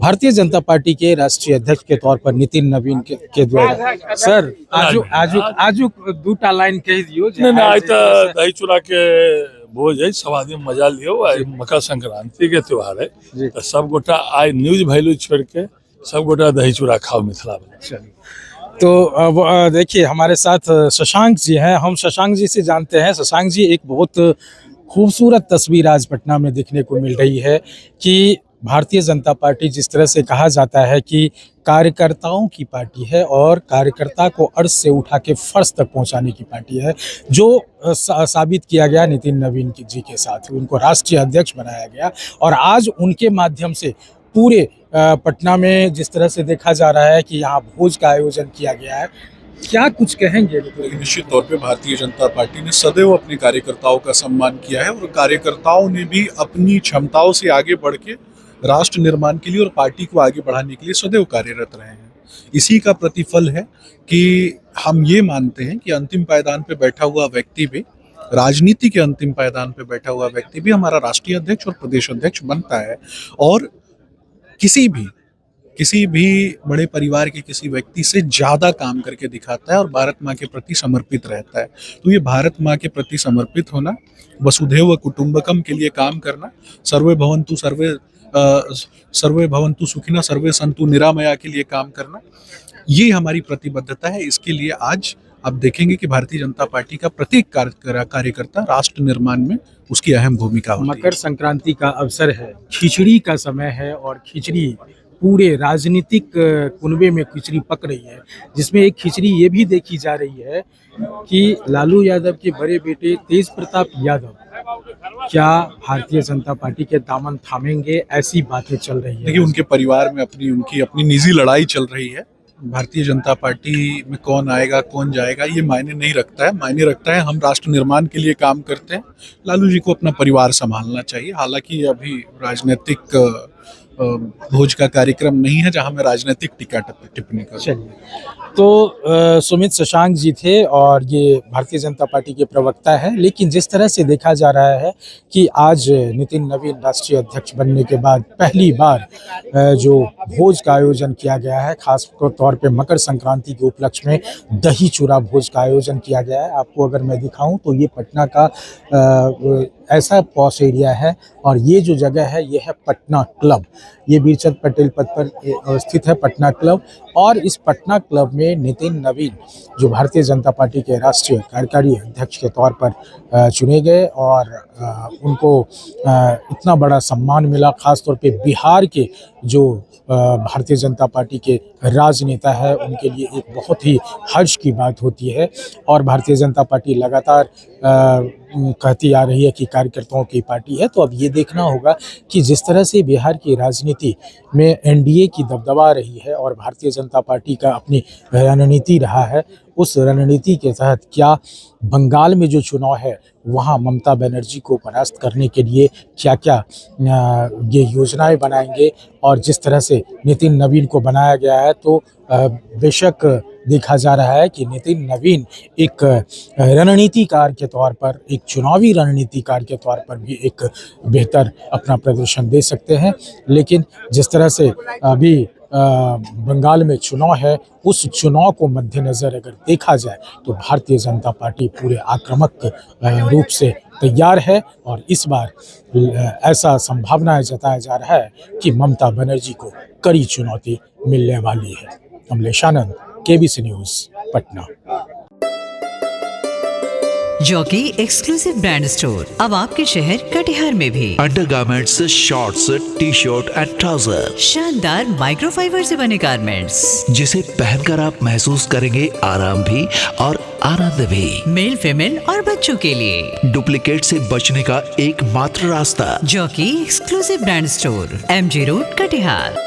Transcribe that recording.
Bharatiya Janata party के राष्ट्रीय अध्यक्ष के तौर पर नितिन नवीन के द्वारा सर आजू दूटा लाइन कह दियो आज तो दही चूड़ा के भोज है, सब आदमी मजा लियो। मकर संक्रांति के त्योहार है तो सब गोटा आज न्यूज वैल्यू छोड़ के सब गोटा दही चूड़ा खाओ मिथिला में। तो देखिए हमारे साथ शशांक जी हैं, हम शशांक जी से जानते हैं। शशांक जी, एक बहुत खूबसूरत तस्वीर आज पटना में देखने को मिल रही है कि भारतीय जनता पार्टी, जिस तरह से कहा जाता है कि कार्यकर्ताओं की पार्टी है और कार्यकर्ता को अर्श से उठा के फर्श तक पहुंचाने की पार्टी है, जो साबित किया गया नितिन नवीन जी के साथ। उनको राष्ट्रीय अध्यक्ष बनाया गया और आज उनके माध्यम से पूरे पटना में जिस तरह से देखा जा रहा है कि यहाँ भोज का आयोजन किया गया है, क्या कुछ कहेंगे? निश्चित तौर पे भारतीय जनता पार्टी ने सदैव अपने कार्यकर्ताओं का सम्मान किया है और कार्यकर्ताओं ने भी अपनी क्षमताओं से आगे बढ़ के राष्ट्र निर्माण के लिए और पार्टी को आगे बढ़ाने के लिए सदैव कार्यरत रहे हैं। इसी का प्रतिफल है कि हम ये मानते हैं कि अंतिम पायदान पे बैठा हुआ व्यक्ति भी, राजनीति के अंतिम पायदान पे बैठा हुआ व्यक्ति भी हमारा राष्ट्रीय अध्यक्ष और प्रदेश अध्यक्ष बनता है और किसी भी बड़े परिवार के किसी व्यक्ति से ज्यादा काम करके दिखाता है और भारत माँ के प्रति समर्पित रहता है। तो ये भारत माँ के प्रति समर्पित होना, वसुधैव कुटुंबकम के लिए काम करना, सर्वे भवन्तु सुखिनः सर्वे सन्तु निरामया के लिए काम करना, ये हमारी प्रतिबद्धता है। इसके लिए आज आप देखेंगे कि भारतीय जनता पार्टी का प्रत्येक कार्यकर्ता राष्ट्र निर्माण में उसकी अहम भूमिका होती है। मकर संक्रांति का अवसर है, खिचड़ी का समय है और खिचड़ी पूरे राजनीतिक कुनबे में खिचड़ी पक रही है, जिसमें एक खिचड़ी ये भी देखी जा रही है कि लालू यादव के बड़े बेटे तेज प्रताप यादव क्या भारतीय जनता पार्टी के दामन थामेंगे, ऐसी बातें चल रही है। देखिए, उनके परिवार में उनकी अपनी निजी लड़ाई चल रही है। भारतीय जनता पार्टी में कौन आएगा कौन जाएगा ये मायने नहीं रखता है। मायने रखता है हम राष्ट्र निर्माण के लिए काम करते हैं। लालू जी को अपना परिवार संभालना चाहिए। हालांकि अभी राजनीतिक भोज का कार्यक्रम नहीं है जहां मैं राजनीतिक टीका टिप्पणी करूं। तो सुमित शशांक जी थे और ये भारतीय जनता पार्टी के प्रवक्ता है। लेकिन जिस तरह से देखा जा रहा है कि आज नितिन नवीन राष्ट्रीय अध्यक्ष बनने के बाद पहली बार जो भोज का आयोजन किया गया है, खास तौर पे मकर संक्रांति के उपलक्ष्य में दही चूड़ा भोज का आयोजन किया गया है। आपको अगर मैं दिखाऊं तो ये पटना का ऐसा पॉश एरिया है और ये जो जगह है ये है पटना क्लब। ये वीरचंद पटेल पथ पर स्थित है पटना क्लब और इस पटना क्लब में नितिन नवीन जो भारतीय जनता पार्टी के राष्ट्रीय कार्यकारी अध्यक्ष के तौर पर चुने गए और उनको इतना बड़ा सम्मान मिला। खासतौर पे बिहार के जो भारतीय जनता पार्टी के राजनेता है उनके लिए एक बहुत ही हर्ष की बात होती है और भारतीय जनता पार्टी लगातार कहती आ रही है कि कार्यकर्ताओं की पार्टी है। तो अब ये देखना होगा कि जिस तरह से बिहार की राजनीति में एनडीए की दबदबा रही है और भारतीय जनता पार्टी का अपनी रणनीति रहा है, उस रणनीति के तहत क्या बंगाल में जो चुनाव है वहाँ ममता बनर्जी को परास्त करने के लिए क्या क्या ये योजनाएं बनाएंगे। और जिस तरह से नितिन नवीन को बनाया गया है तो बेशक देखा जा रहा है कि नितिन नवीन एक रणनीतिकार के तौर पर, एक चुनावी रणनीतिकार के तौर पर भी एक बेहतर अपना प्रदर्शन दे सकते हैं। लेकिन जिस तरह से अभी बंगाल में चुनाव है, उस चुनाव को मद्देनजर अगर देखा जाए तो भारतीय जनता पार्टी पूरे आक्रामक रूप से तैयार है और इस बार ऐसा संभावना जताया जा रहा है कि ममता बनर्जी को कड़ी चुनौती मिलने वाली है। Kamlesh Anand, KBC news, Patna. Jockey exclusive brand store अब आपके शहर कटिहार में भी। Undergarments, shorts, T shirt and trouser, शानदार माइक्रोफाइबर से बने गारमेंट्स जिसे पहनकर आप महसूस करेंगे आराम भी और आनंद भी। मेल, फीमेल और बच्चों के लिए डुप्लीकेट से बचने का एकमात्र रास्ता jockey exclusive brand store, MG road, Katihar.